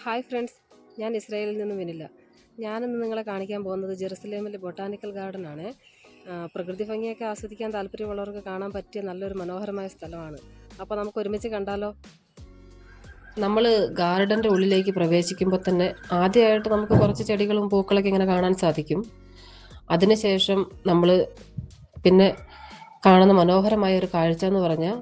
Hi friends, ഞാൻ ഇസ്രായേലിൽ നിന്നും വിനില്ല. ഞാനിന്ന് നിങ്ങളെ കാണിക്കാൻ പോകുന്നത് ജെറുസലേമിലെ ബൊട്ടാനിക്കൽ ഗാർഡൻ ആണ്. പ്രകൃതി ഭംഗിയൊക്കെ ആസ്വദിക്കാൻ താല്പര്യമുള്ളവർക്ക് കാണാൻ പറ്റിയ നല്ലൊരു മനോഹരമായ സ്ഥലമാണ്. അപ്പോൾ നമുക്ക് ഒരുമിച്ച് കണ്ടാലോ? നമ്മൾ ഗാർഡൻ്റെ ഉള്ളിലേക്ക് പ്രവേശിക്കുമ്പോൾ തന്നെ ആദ്യമായിട്ട് നമുക്ക് കുറച്ച് ചെടികളും പൂക്കളൊക്കെ ഇങ്ങനെ കാണാൻ സാധിക്കും. അതിനുശേഷം നമ്മൾ പിന്നെ കാണുന്ന മനോഹരമായ ഒരു കാഴ്ച എന്ന് പറഞ്ഞാൽ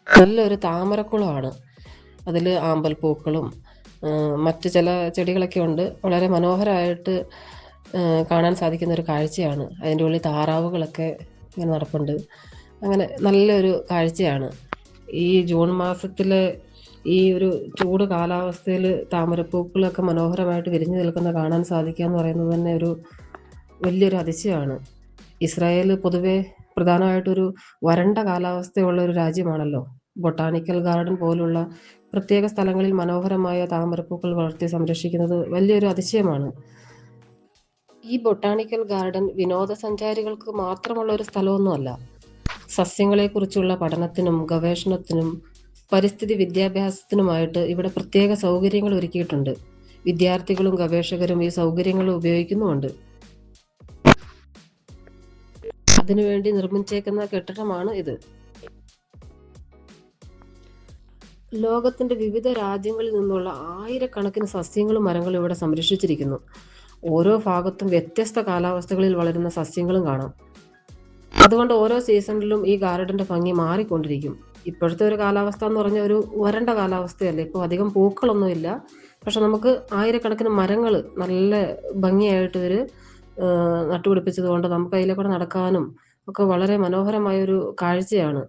നല്ലൊരു താമരക്കുളമാണ്. അതിൽ ആമ്പൽ പൂക്കളും മറ്റ് ചില ചെടികളൊക്കെ ഉണ്ട്. വളരെ മനോഹരമായിട്ട് കാണാൻ സാധിക്കുന്ന ഒരു കാഴ്ചയാണ്. അതിൻ്റെ ഉള്ളിൽ താറാവുകളൊക്കെ ഇങ്ങനെ നടപ്പുണ്ട്. അങ്ങനെ നല്ലൊരു കാഴ്ചയാണ്. ഈ ജൂൺ മാസത്തിലെ ഈ ഒരു ചൂട് കാലാവസ്ഥയിൽ താമരപ്പൂക്കളൊക്കെ മനോഹരമായിട്ട് വിരിഞ്ഞു നിൽക്കുന്ന കാണാൻ സാധിക്കുക എന്ന് പറയുന്നത് തന്നെ ഒരു വലിയൊരു അതിശയമാണ്. ഇസ്രായേൽ പൊതുവെ പ്രധാനമായിട്ടൊരു വരണ്ട കാലാവസ്ഥയുള്ള ഒരു രാജ്യമാണല്ലോ. ബൊട്ടാനിക്കൽ ഗാർഡൻ പോലുള്ള പ്രത്യേക സ്ഥലങ്ങളിൽ മനോഹരമായ താമരപ്പൂക്കൾ വളർത്തി സംരക്ഷിക്കുന്നത് വലിയൊരു അതിശയമാണ്. ഈ ബൊട്ടാനിക്കൽ ഗാർഡൻ വിനോദസഞ്ചാരികൾക്ക് മാത്രമുള്ള ഒരു സ്ഥലമൊന്നുമല്ല. സസ്യങ്ങളെക്കുറിച്ചുള്ള പഠനത്തിനും ഗവേഷണത്തിനും പരിസ്ഥിതി വിദ്യാഭ്യാസത്തിനുമായിട്ട് ഇവിടെ പ്രത്യേക സൗകര്യങ്ങൾ ഒരുക്കിയിട്ടുണ്ട്. വിദ്യാർത്ഥികളും ഗവേഷകരും ഈ സൗകര്യങ്ങൾ ഉപയോഗിക്കുന്നുമുണ്ട്. അതിനുവേണ്ടി നിർമ്മിച്ചേക്കുന്ന കെട്ടിടമാണ് ഇത്. ലോകത്തിന്റെ വിവിധ രാജ്യങ്ങളിൽ നിന്നുള്ള ആയിരക്കണക്കിന് സസ്യങ്ങളും മരങ്ങളും ഇവിടെ സംരക്ഷിച്ചിരിക്കുന്നു. ഓരോ ഭാഗത്തും വ്യത്യസ്ത കാലാവസ്ഥകളിൽ വളരുന്ന സസ്യങ്ങളും കാണാം. അതുകൊണ്ട് ഓരോ സീസണിലും ഈ ഗാർഡന്റെ ഭംഗി മാറിക്കൊണ്ടിരിക്കും. ഇപ്പോഴത്തെ ഒരു കാലാവസ്ഥ എന്ന് പറഞ്ഞാൽ ഒരു വരണ്ട കാലാവസ്ഥയല്ലേ. ഇപ്പോൾ അധികം പൂക്കളൊന്നുമില്ല. പക്ഷെ നമുക്ക് ആയിരക്കണക്കിന് മരങ്ങൾ നല്ല ഭംഗിയായിട്ട് ഇവർ നട്ടുപിടിപ്പിച്ചത് കൊണ്ട് നമുക്ക് അതിലെ കൂടെ നടക്കാനും ഒക്കെ വളരെ മനോഹരമായ ഒരു കാഴ്ചയാണ്.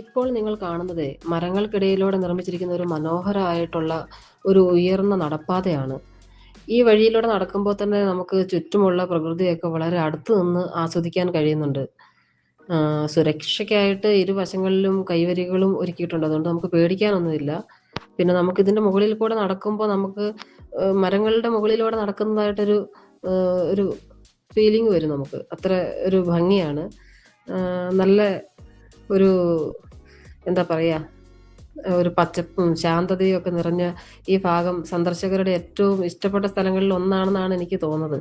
ഇപ്പോൾ നിങ്ങൾ കാണുന്നത് മരങ്ങൾക്കിടയിലൂടെ നിർമ്മിച്ചിരിക്കുന്ന ഒരു മനോഹരമായിട്ടുള്ള ഒരു ഉയർന്ന നടപ്പാതയാണ്. ഈ വഴിയിലൂടെ നടക്കുമ്പോൾ തന്നെ നമുക്ക് ചുറ്റുമുള്ള പ്രകൃതിയൊക്കെ വളരെ അടുത്ത് നിന്ന് ആസ്വദിക്കാൻ കഴിയുന്നുണ്ട്. സുരക്ഷയ്ക്കായിട്ട് ഇരുവശങ്ങളിലും കൈവരികളും ഒരുക്കിയിട്ടുണ്ട്. അതുകൊണ്ട് നമുക്ക് പേടിക്കാനൊന്നുമില്ല. പിന്നെ നമുക്ക് ഇതിന്റെ മുകളിൽ കൂടെ നടക്കുമ്പോൾ നമുക്ക് മരങ്ങളുടെ മുകളിലൂടെ നടക്കുന്നതായിട്ടൊരു ഒരു ഫീലിംഗ് വരും നമുക്ക്. അത്ര ഒരു ഭംഗിയാണ്. നല്ല ഒരു എന്താ പറയുക, ഒരു പച്ചപ്പും ശാന്തതയും ഒക്കെ നിറഞ്ഞ ഈ ഭാഗം സന്ദർശകരുടെ ഏറ്റവും ഇഷ്ടപ്പെട്ട സ്ഥലങ്ങളിൽ ഒന്നാണെന്നാണ് എനിക്ക് തോന്നുന്നത്.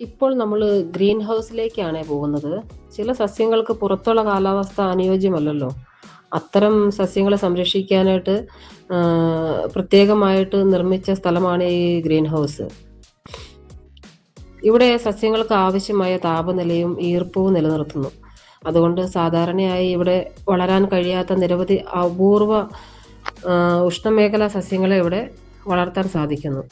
ഇപ്പോൾ നമ്മൾ ഗ്രീൻ ഹൗസിലേക്കാണ് പോകുന്നത്. ചില സസ്യങ്ങൾക്ക് പുറത്തുള്ള കാലാവസ്ഥ അനുയോജ്യമല്ലല്ലോ. അത്തരം സസ്യങ്ങളെ സംരക്ഷിക്കാനായിട്ട് പ്രത്യേകമായിട്ട് നിർമ്മിച്ച സ്ഥലമാണ് ഈ ഗ്രീൻ ഹൗസ്. ഇവിടെ സസ്യങ്ങൾക്ക് ആവശ്യമായ താപനിലയും ഈർപ്പവും നിലനിർത്തുന്നു. അതുകൊണ്ട് സാധാരണയായി ഇവിടെ വളരാൻ കഴിയാത്ത നിരവധി അപൂർവ ഉഷ്ണമേഖലാ സസ്യങ്ങളെ ഇവിടെ വളർത്താൻ സാധിക്കുന്നു.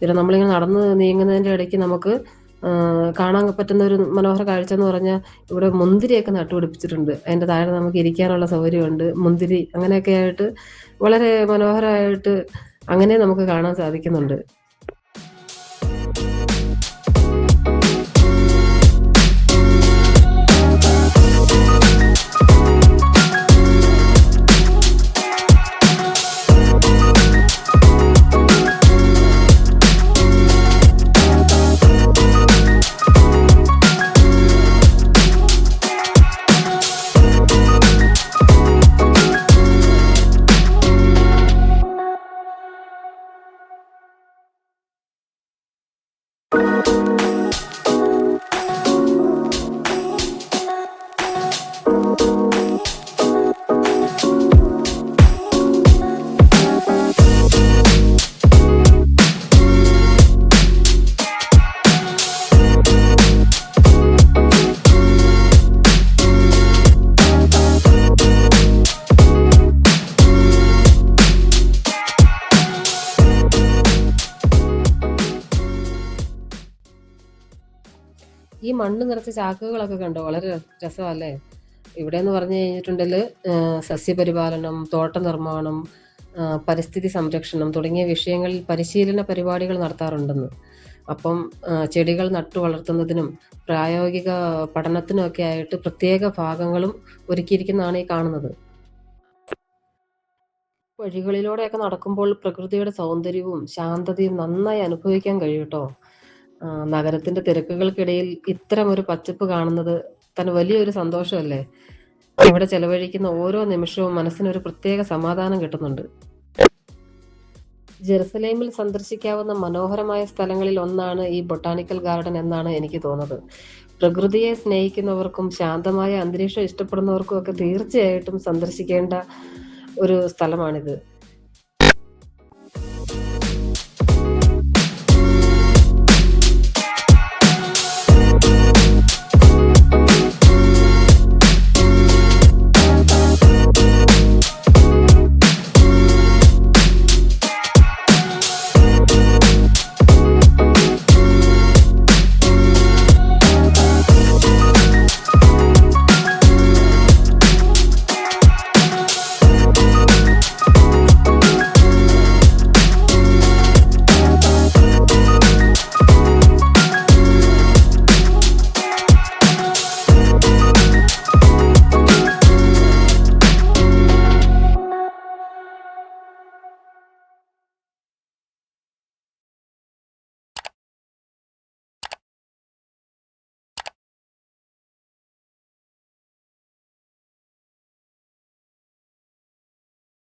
പിന്നെ നമ്മളിങ്ങനെ നടന്ന് നീങ്ങുന്നതിൻ്റെ ഇടയ്ക്ക് നമുക്ക് കാണാൻ പറ്റുന്ന ഒരു മനോഹര കാഴ്ച എന്ന് പറഞ്ഞാൽ ഇവിടെ മുന്തിരിയൊക്കെ നട്ടുപിടിപ്പിച്ചിട്ടുണ്ട്. അതിൻ്റെ താഴെ നമുക്ക് ഇരിക്കാനുള്ള സൗകര്യമുണ്ട്. മുന്തിരി അങ്ങനെയൊക്കെ ആയിട്ട് വളരെ മനോഹരമായിട്ട് അങ്ങനെ നമുക്ക് കാണാൻ സാധിക്കുന്നുണ്ട്. ഈ മണ്ണ് നിറച്ച ചാക്കുകളൊക്കെ കണ്ടോ, വളരെ രസമല്ലേ. ഇവിടെ എന്ന് പറഞ്ഞു കഴിഞ്ഞിട്ടുണ്ടെങ്കിൽ സസ്യപരിപാലനം, തോട്ട നിർമ്മാണം, പരിസ്ഥിതി സംരക്ഷണം തുടങ്ങിയ വിഷയങ്ങളിൽ പരിശീലന പരിപാടികൾ നടത്താറുണ്ടെന്ന്. അപ്പം ചെടികൾ നട്ടു വളർത്തുന്നതിനും പ്രായോഗിക പഠനത്തിനും ഒക്കെ ആയിട്ട് പ്രത്യേക ഭാഗങ്ങളും ഒരുക്കിയിരിക്കുന്നതാണ് ഈ കാണുന്നത്. വഴികളിലൂടെയൊക്കെ നടക്കുമ്പോൾ പ്രകൃതിയുടെ സൗന്ദര്യവും ശാന്തതയും നന്നായി അനുഭവിക്കാൻ കഴിയും കേട്ടോ. നഗരത്തിന്റെ തിരക്കുകൾക്കിടയിൽ ഇത്തരം ഒരു പച്ചപ്പ് കാണുന്നത് തന്നെ വലിയൊരു സന്തോഷമല്ലേ. ഇവിടെ ചെലവഴിക്കുന്ന ഓരോ നിമിഷവും മനസ്സിനൊരു പ്രത്യേക സമാധാനം കിട്ടുന്നുണ്ട്. ജെറുസലേമിൽ സന്ദർശിക്കാവുന്ന മനോഹരമായ സ്ഥലങ്ങളിൽ ഒന്നാണ് ഈ ബൊട്ടാണിക്കൽ ഗാർഡൻ എന്നാണ് എനിക്ക് തോന്നുന്നത്. പ്രകൃതിയെ സ്നേഹിക്കുന്നവർക്കും ശാന്തമായ അന്തരീക്ഷം ഇഷ്ടപ്പെടുന്നവർക്കും ഒക്കെ തീർച്ചയായിട്ടും സന്ദർശിക്കേണ്ട ഒരു സ്ഥലമാണിത്.